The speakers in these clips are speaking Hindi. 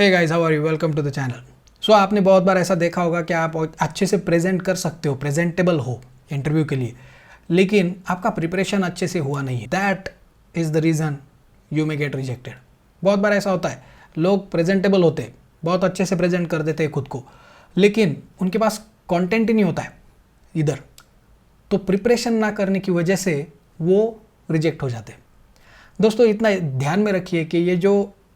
Hey guys, how are you? Welcome to the channel. So आपने बहुत बार ऐसा देखा होगा कि आप अच्छे से प्रेजेंट कर सकते हो, प्रेजेंटेबल हो इंटरव्यू के लिए, लेकिन आपका प्रिपरेशन अच्छे से हुआ नहीं है। That is the reason you may get rejected. बहुत बार ऐसा होता है, लोग प्रेजेंटेबल होते, बहुत अच्छे से प्रेजेंट कर देते हैं खुद को, लेकिन उनके पास कंटेंट ही नहीं होता है इधर, तो प्रिपरेशन ना करने की वजह से वो रिजेक्ट हो जाते हैं। दोस्तों, इतना ध्यान में रखिए कि ये जो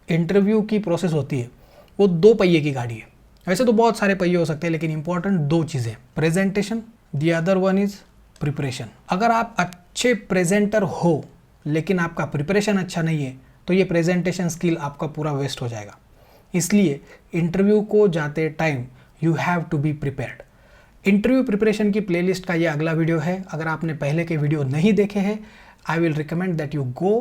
इंटरव्यू की प्रोसेस होती है वो 2 पहिए की गाड़ी है। वैसे तो बहुत सारे पहिए हो सकते हैं, लेकिन इंपॉर्टेंट 2 चीज़ें, presentation, the other one is preparation. अगर आप अच्छे प्रेजेंटर हो लेकिन आपका प्रिपरेशन अच्छा नहीं है तो ये प्रेजेंटेशन स्किल आपका पूरा वेस्ट हो जाएगा। इसलिए इंटरव्यू को जाते time you have to be prepared. Interview preparation की प्लेलिस्ट का ये अगला वीडियो है। अगर आपने पहले के वीडियो नहीं देखे हैं, I will recommend that you go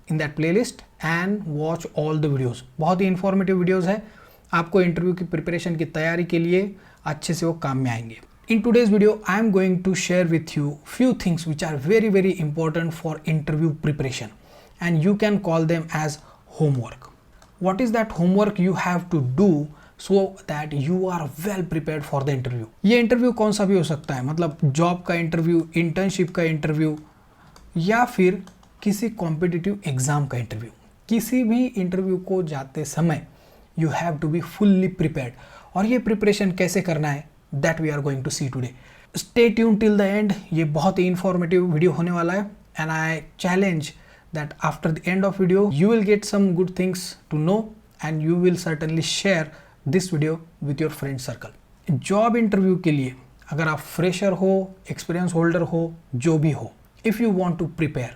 in that playlist and watch all the videos. बहुत ही इंफॉर्मेटिव वीडियोज़ है, आपको इंटरव्यू की प्रिपरेशन की तैयारी के लिए अच्छे से वो काम में आएंगे। In today's video I am going to share with you few things which are very very important for interview preparation and you can call them as homework. What is that homework you have to do so that you are well prepared for the interview? ये इंटरव्यू कौन सा भी हो सकता है, मतलब जॉब का इंटरव्यू, इंटर्नशिप का इंटरव्यू या फिर किसी कॉम्पिटिटिव एग्जाम का इंटरव्यू। किसी भी इंटरव्यू को जाते समय you have to be fully prepared. और ये प्रिपरेशन कैसे करना है that we are going to see today. Stay tune till the end. ये बहुत ही इंफॉर्मेटिव वीडियो होने वाला है and I challenge that after the end of video you will get some good things to know and you will certainly share this video with your friend circle. Job interview के लिए अगर आप फ्रेशर हो, एक्सपीरियंस होल्डर हो, जो भी हो, if you want to prepare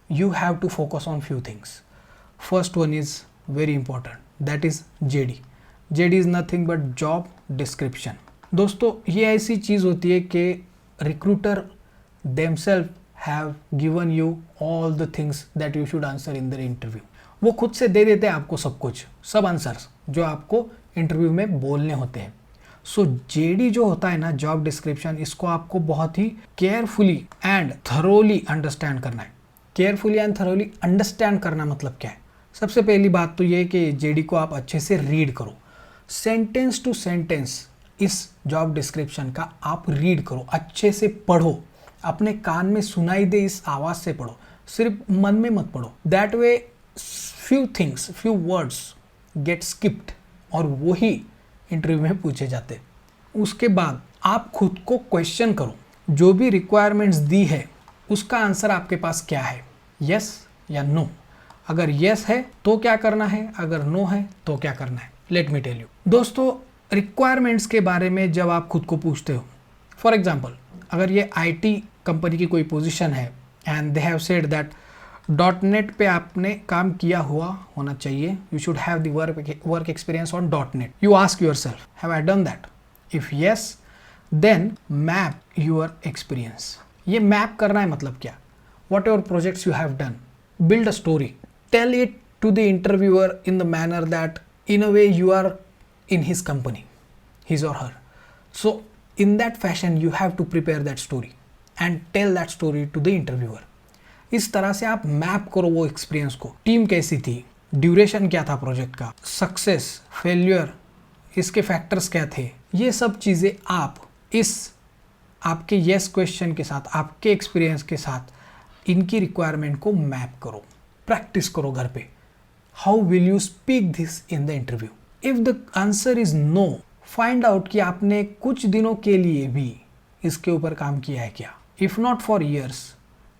you have to focus on few things. First one is very important, that is JD. JD is nothing but job description. दोस्तों, ये ऐसी चीज़ होती है कि recruiter themselves have given you all the things that you should answer in the interview. वो खुद से दे देते हैं आपको सब कुछ, सब आंसर्स जो आपको इंटरव्यू में बोलने होते हैं। सो जेडी जो होता है ना, जॉब डिस्क्रिप्शन, इसको आपको बहुत ही केयरफुली एंड थरोली अंडरस्टैंड करना है। केयरफुली एंड थरोली अंडरस्टैंड करना मतलब क्या है? सबसे पहली बात तो ये कि जेडी को आप अच्छे से रीड करो, सेंटेंस टू सेंटेंस इस जॉब डिस्क्रिप्शन का आप रीड करो, अच्छे से पढ़ो, अपने कान में सुनाई दे इस आवाज़ से पढ़ो, सिर्फ मन में मत पढ़ो। That way few things, few words get skipped और वही इंटरव्यू में पूछे जाते। उसके बाद आप खुद को क्वेश्चन करो, जो भी रिक्वायरमेंट्स दी है उसका आंसर आपके पास क्या है, यस या नो। अगर यस है तो क्या करना है, अगर नो है तो क्या करना है। Let me tell you. दोस्तों, रिक्वायरमेंट्स के बारे में जब आप खुद को पूछते हो, फॉर एग्जाम्पल अगर ये आईटी कंपनी की कोई पोजीशन है and they have said that .NET पे आपने काम किया हुआ होना चाहिए, you should have the work experience on .NET. You ask yourself, have I done that? If yes, then map your experience. ये मैप करना है मतलब क्या? Whatever projects you have done, build a story, tell it to the interviewer in the manner that in a way you are in his company, his or her. So in that fashion you have to prepare that story and tell that story to the interviewer. इस तरह से आप मैप करो वो एक्सपीरियंस को। टीम कैसी थी, ड्यूरेशन क्या था प्रोजेक्ट का, सक्सेस, फेल्यूर, इसके फैक्टर्स क्या थे, ये सब चीज़ें आप इस आपके येस क्वेश्चन के साथ, आपके एक्सपीरियंस के साथ इनकी रिक्वायरमेंट को मैप करो, प्रैक्टिस करो घर पे। How will you speak this in the interview? If the answer is no, find out कि आपने कुछ दिनों के लिए भी इसके ऊपर काम किया है क्या। If not for years,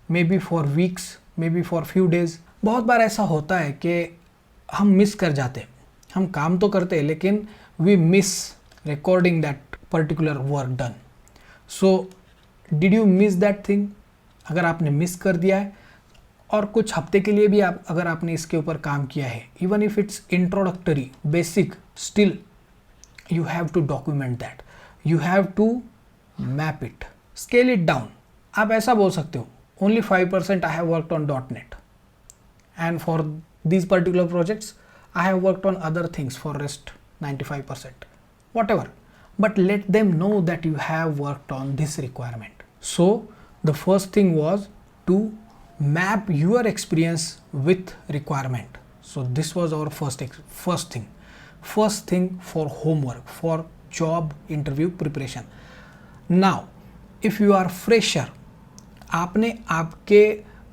may be for weeks, may be for few days. बहुत बार ऐसा होता है कि हम मिस कर जाते, हम काम तो करते हैं लेकिन we miss recording that particular work done. So did you miss that thing? अगर आपने मिस कर दिया है और कुछ हफ्ते के लिए भी अगर आपने इसके ऊपर काम किया है, even if it's introductory, basic, still you have to document that, you have to map it, scale it down. आप ऐसा बोल सकते हो, only 5% I have worked on .NET and for these particular projects I have worked on other things for rest 95%, whatever, but let them know that you have worked on this requirement. So the first thing was to map your experience with requirement. So this was our first thing. first thing for homework, for job interview preparation. Now, if you are fresher, आपने आपके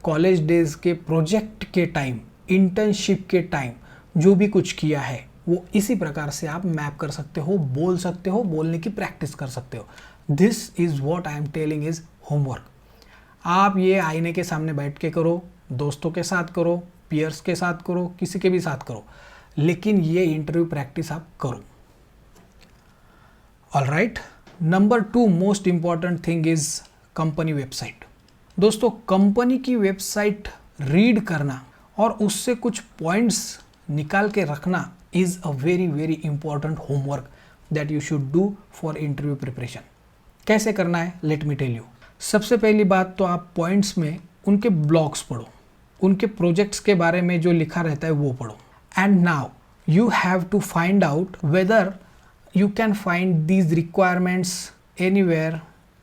कॉलेज डेज के प्रोजेक्ट के टाइम, इंटर्नशिप के टाइम जो भी कुछ किया है वो इसी प्रकार से आप मैप कर सकते हो, बोल सकते हो, बोलने की प्रैक्टिस कर सकते हो. This is what I am telling is homework. आप ये आईने के सामने बैठ के करो, दोस्तों के साथ करो, पीयर्स के साथ करो, किसी के भी साथ करो, लेकिन ये इंटरव्यू प्रैक्टिस आप करो. Alright, number 2 most important thing is company website. दोस्तों, कंपनी की वेबसाइट रीड करना और उससे कुछ पॉइंट्स निकाल के रखना is a very very important homework that you should do for interview preparation. कैसे करना है, लेट मी टेल यू. सबसे पहली बात तो आप पॉइंट्स में उनके ब्लॉग्स पढ़ो, उनके प्रोजेक्ट्स के बारे में जो लिखा रहता है वो पढ़ो. And now you have to find out whether you can find these requirements anywhere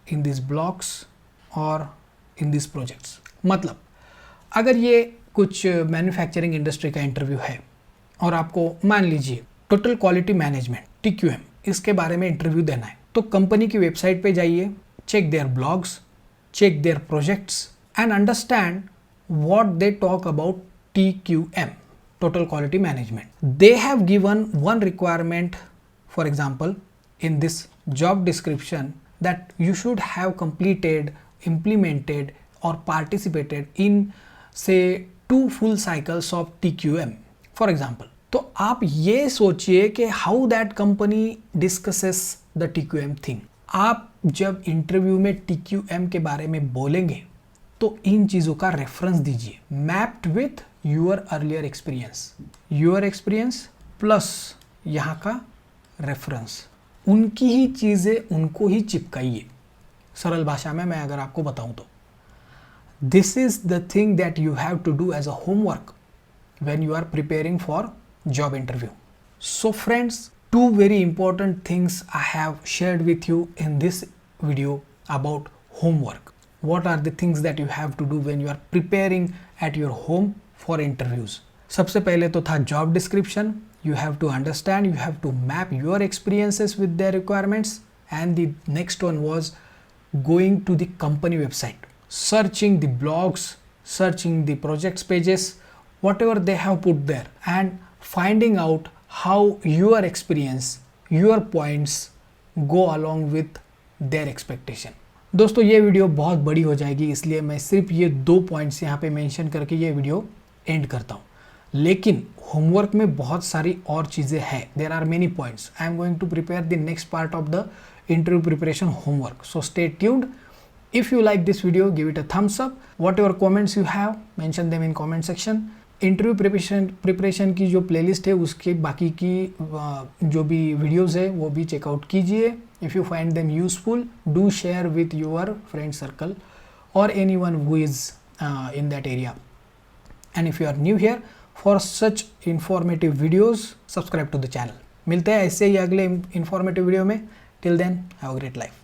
in these blogs or in these projects. मतलब अगर ये कुछ मैन्युफैक्चरिंग इंडस्ट्री का इंटरव्यू है और आपको मान लीजिए टोटल क्वालिटी मैनेजमेंट TQM इसके बारे में इंटरव्यू देना है, तो कंपनी की वेबसाइट पे जाइए, check their blogs, check their projects and understand what they talk about TQM, total quality management. They have given one requirement, for example, in this job description, that you should have completed, implemented or participated in say 2 full cycles of TQM, for example. तो आप ये सोचिए कि how that company discusses the TQM thing. आप जब इंटरव्यू में TQM के बारे में बोलेंगे तो इन चीज़ों का रेफरेंस दीजिए, mapped with your earlier experience. Your experience plus यहाँ का रेफरेंस, उनकी ही चीज़ें उनको ही चिपकाइए. सरल भाषा में मैं अगर आपको बताऊं तो this is the thing that you have to do as a homework when you are preparing for job interview. So friends, 2 very important things I have shared with you in this video about homework. What are the things that you have to do when you are preparing at your home for interviews? सबसे पहले तो था job description. You have to understand, you have to map your experiences with their requirements, and the next one was going to the company website, searching the blogs, searching the projects pages, whatever they have put there, and finding out how your experience, your points go along with their expectation. दोस्तों, ये वीडियो बहुत बड़ी हो जाएगी, इसलिए मैं सिर्फ ये 2 पॉइंट्स यहाँ पे मेंशन करके ये वीडियो एंड करता हूँ. लेकिन होमवर्क में बहुत सारी और चीज़ें हैं. There are many points. I am going to prepare the next part of the interview preparation homework. So stay tuned. If you like this video, give it a thumbs up. Whatever comments you have, mention them in comment section. Interview preparation की जो प्लेलिस्ट है उसके बाकी की जो भी वीडियोज़ है वो भी चेकआउट कीजिए. If you find them useful, do share with your friend circle और any one who is in that area. And if you are new here for such informative videos, subscribe to the channel. मिलते हैं ऐसे ही अगले informative वीडियो में. Till then, have a great life.